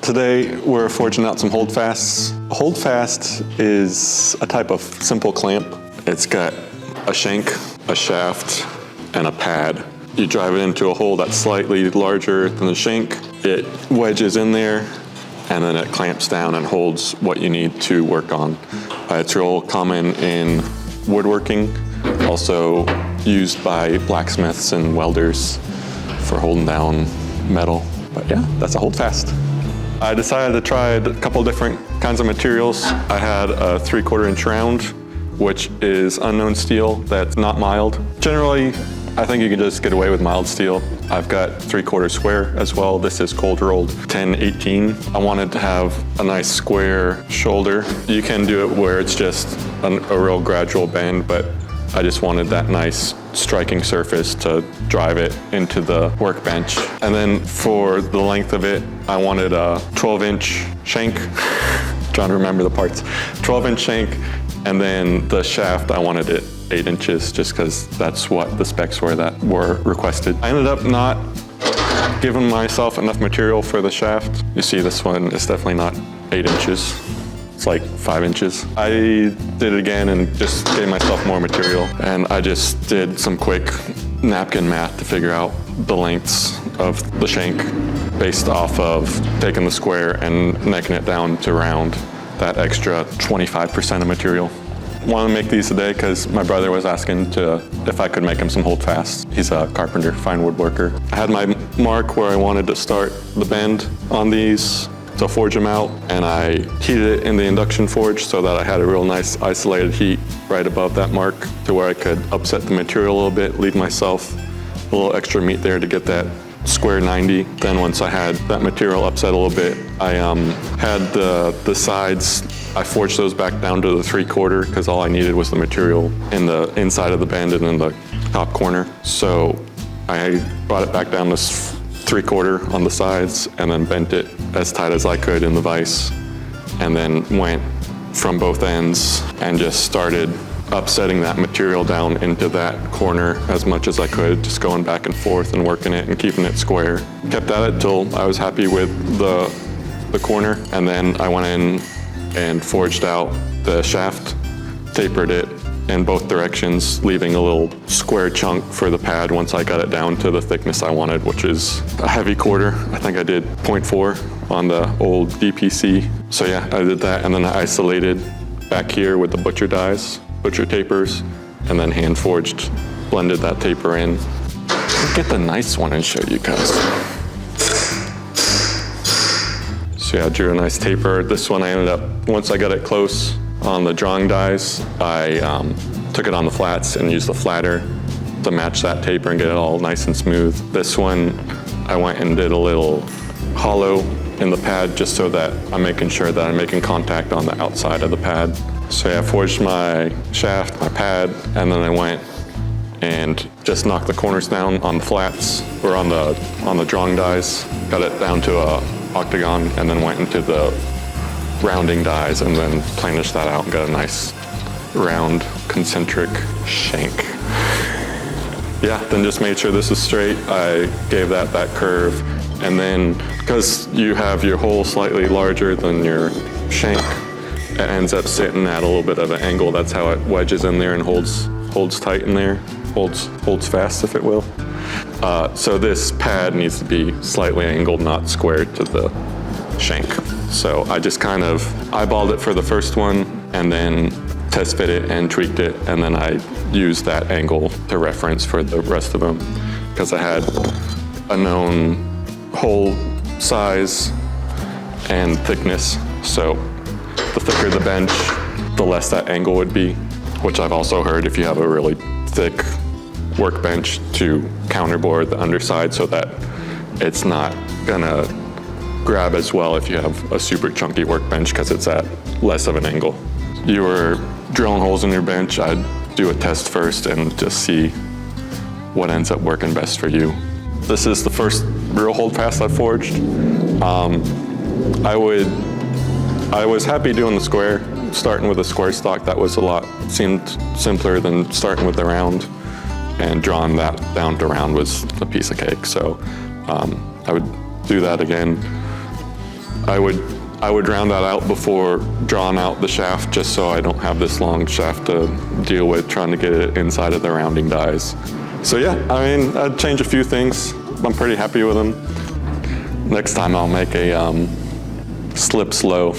Today we're forging out some holdfasts. Holdfast is a type of simple clamp. It's got a shank, a shaft, and a pad. You drive it into a hole that's slightly larger than the shank. It wedges in there, and then it clamps down and holds what you need to work on. It's real common in woodworking, also used by blacksmiths and welders for holding down metal. But yeah, that's a holdfast. I decided to try a couple different kinds of materials. I had a 3/4 inch round, which is unknown steel that's not mild. Generally, I think you can just get away with mild steel. I've got 3/4 square as well. This is cold rolled 1018. I wanted to have a nice square shoulder. You can do it where it's just a real gradual bend, but I just wanted that nice striking surface to drive it into the workbench. And then for the length of it, I wanted a 12-inch shank. Trying to remember the parts. 12-inch shank, and then the shaft, I wanted it 8 inches just because that's what the specs were that were requested. I ended up not giving myself enough material for the shaft. You see this one is definitely not 8 inches. It's like 5 inches. I did it again and just gave myself more material. And I just did some quick napkin math to figure out the lengths of the shank based off of taking the square and necking it down to round, that extra 25% of material. Want to make these today because my brother was asking if I could make him some holdfasts. He's a carpenter, fine woodworker. I had my mark where I wanted to start the bend on these to forge them out, and I heated it in the induction forge so that I had a real nice isolated heat right above that mark to where I could upset the material a little bit, leave myself a little extra meat there to get that square 90. Then once I had that material upset a little bit, I had the sides, I forged those back down to the 3/4 because all I needed was the material in the inside of the bend and in the top corner. So I brought it back down to 3/4 on the sides and then bent it as tight as I could in the vise, and then went from both ends and just started upsetting that material down into that corner as much as I could, just going back and forth and working it and keeping it square. Kept at it till I was happy with the corner, and then I went in and forged out the shaft, tapered it in both directions, leaving a little square chunk for the pad once I got it down to the thickness I wanted, which is a heavy quarter. I think I did 0.4 on the old DPC. So yeah, I did that, and then I isolated back here with the butcher dies, butcher tapers, and then hand forged, blended that taper in. I'll get the nice one and show you guys. So yeah, I drew a nice taper. This one I ended up, once I got it close on the drawing dies, I took it on the flats and used the flatter to match that taper and get it all nice and smooth. This one, I went and did a little hollow in the pad just so that I'm making sure that I'm making contact on the outside of the pad. So yeah, I forged my shaft, my pad, and then I went and just knocked the corners down on the flats or on the drawing dies, got it down to a octagon, and then went into the rounding dies and then planished that out and got a nice round concentric shank. Yeah, then just made sure this is straight. I gave that curve, and then because you have your hole slightly larger than your shank, it ends up sitting at a little bit of an angle. That's how it wedges in there and holds tight in there, holds fast, if it will. So this pad needs to be slightly angled, not square to the shank. So I just kind of eyeballed it for the first one and then test fit it and tweaked it, and then I used that angle to reference for the rest of them because I had a known hole size and thickness. So the thicker the bench, the less that angle would be, which I've also heard if you have a really thick workbench to counterboard the underside so that it's not gonna grab as well if you have a super chunky workbench because it's at less of an angle. You were drilling holes in your bench, I'd do a test first and just see what ends up working best for you. This is the first real holdfast I forged. I was happy doing the square, starting with a square stock. That was seemed simpler than starting with the round, and drawing that down to round was a piece of cake. So I would do that again. I would round that out before drawing out the shaft, just so I don't have this long shaft to deal with trying to get it inside of the rounding dies. So yeah, I mean, I'd change a few things. I'm pretty happy with them. Next time I'll make a slip slow.